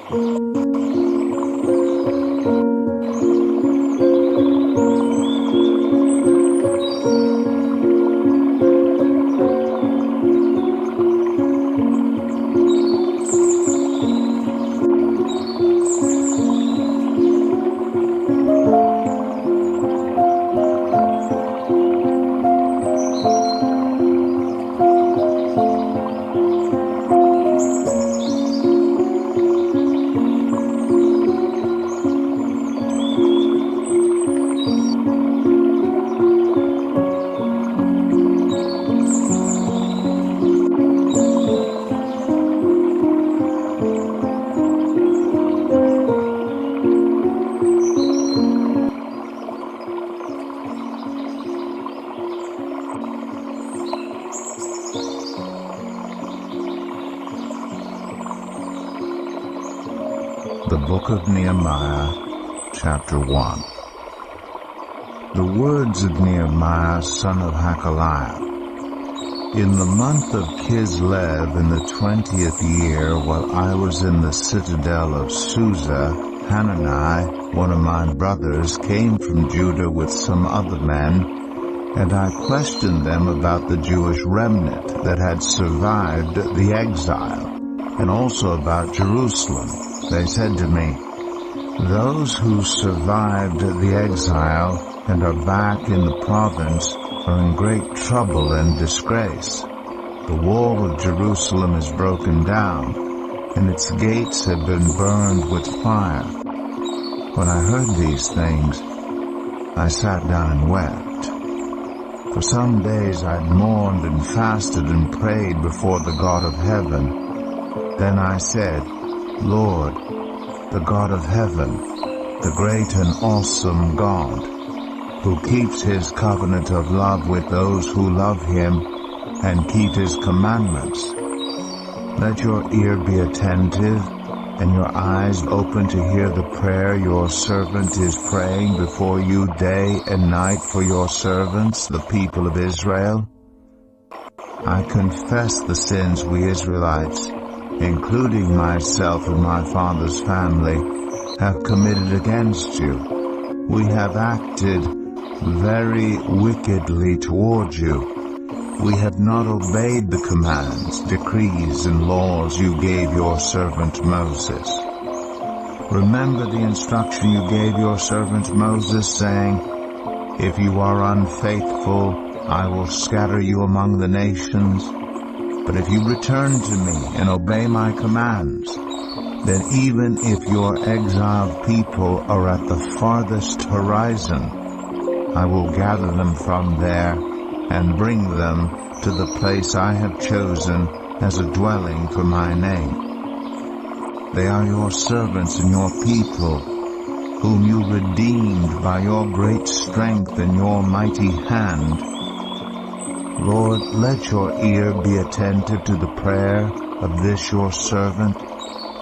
The Book of Nehemiah, Chapter 1. The words of Nehemiah, son of Hakaliah. In the month of Kislev, in the 20th year, while I was in the citadel of Susa, Hanani, one of my brothers, came from Judah with some other men, and I questioned them about the Jewish remnant that had survived the exile, and also about Jerusalem. They said to me, "Those who survived the exile and are back in the province are in great trouble and disgrace. The wall of Jerusalem is broken down, and its gates have been burned with fire." When I heard these things, I sat down and wept. For some days I'd mourned and fasted and prayed before the God of heaven. Then I said, "Lord, the God of heaven, the great and awesome God, who keeps his covenant of love with those who love him and keep his commandments, let your ear be attentive and your eyes open to hear the prayer your servant is praying before you day and night for your servants, the people of Israel. I confess the sins we Israelites, including myself and my father's family, have committed against you. We have acted very wickedly toward you. We have not obeyed the commands, decrees, and laws you gave your servant Moses. Remember the instruction you gave your servant Moses, saying, 'If you are unfaithful, I will scatter you among the nations. But if you return to me and obey my commands, then even if your exiled people are at the farthest horizon, I will gather them from there and bring them to the place I have chosen as a dwelling for my name. They are your servants and your people, whom you redeemed by your great strength and your mighty hand. Lord, let your ear be attentive to the prayer of this your servant,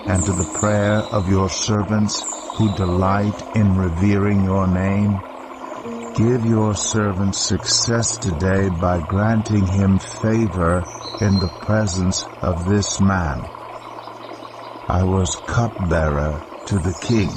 and to the prayer of your servants who delight in revering your name. Give your servant success today by granting him favor in the presence of this man." I was cupbearer to the king.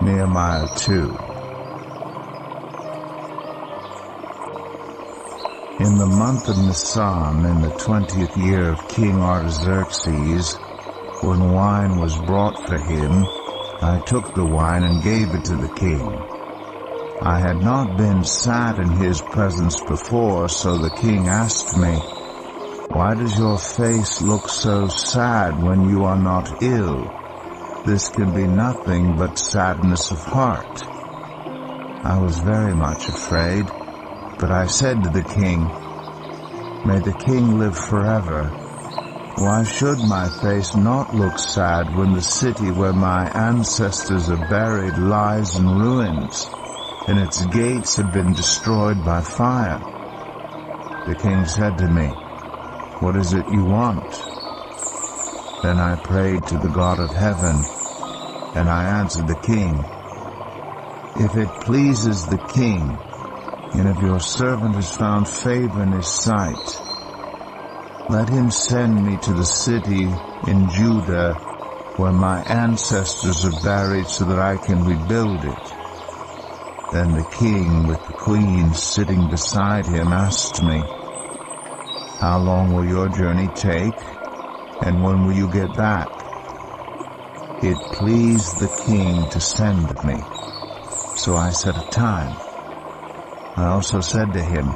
Nehemiah 2. In the month of Nisan, in the 20th year of King Artaxerxes, when wine was brought for him, I took the wine and gave it to the king. I had not been sat in his presence before, so the king asked me, "Why does your face look so sad when you are not ill? This can be nothing but sadness of heart." I was very much afraid, but I said to the king, "May the king live forever. Why should my face not look sad when the city where my ancestors are buried lies in ruins, and its gates have been destroyed by fire?" The king said to me, "What is it you want?" Then I prayed to the God of heaven, and I answered the king, "If it pleases the king, and if your servant has found favor in his sight, let him send me to the city in Judah where my ancestors are buried so that I can rebuild it." Then the king, with the queen sitting beside him, asked me, "How long will your journey take, and when will you get back?" It pleased the king to send me, so I set a time. I also said to him,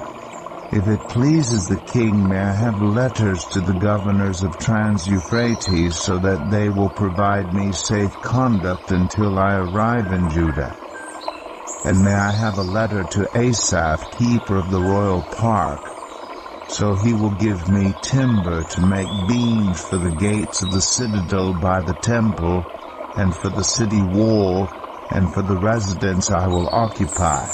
"If it pleases the king, may I have letters to the governors of Trans-Euphrates so that they will provide me safe conduct until I arrive in Judah? And may I have a letter to Asaph, keeper of the royal park, so he will give me timber to make beams for the gates of the citadel by the temple, and for the city wall, and for the residence I will occupy."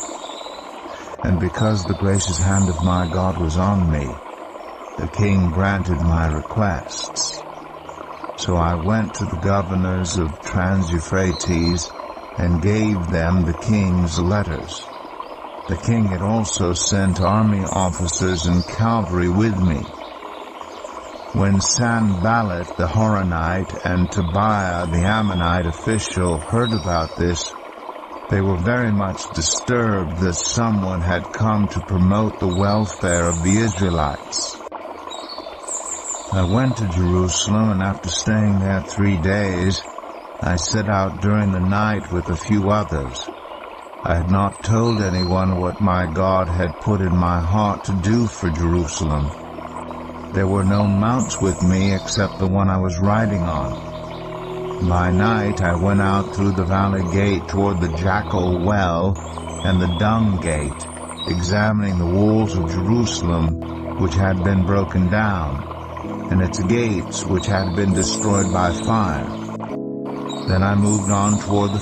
And because the gracious hand of my God was on me, the king granted my requests. So I went to the governors of Trans-Euphrates and gave them the king's letters. The king had also sent army officers and cavalry with me. When Sanballat the Horonite and Tobiah the Ammonite official heard about this, they were very much disturbed that someone had come to promote the welfare of the Israelites. I went to Jerusalem, and after staying there 3 days, I set out during the night with a few others. I had not told anyone what my God had put in my heart to do for Jerusalem. There were no mounts with me except the one I was riding on. By night I went out through the valley gate toward the Jackal Well and the Dung Gate, examining the walls of Jerusalem which had been broken down, and its gates which had been destroyed by fire. Then I moved on toward the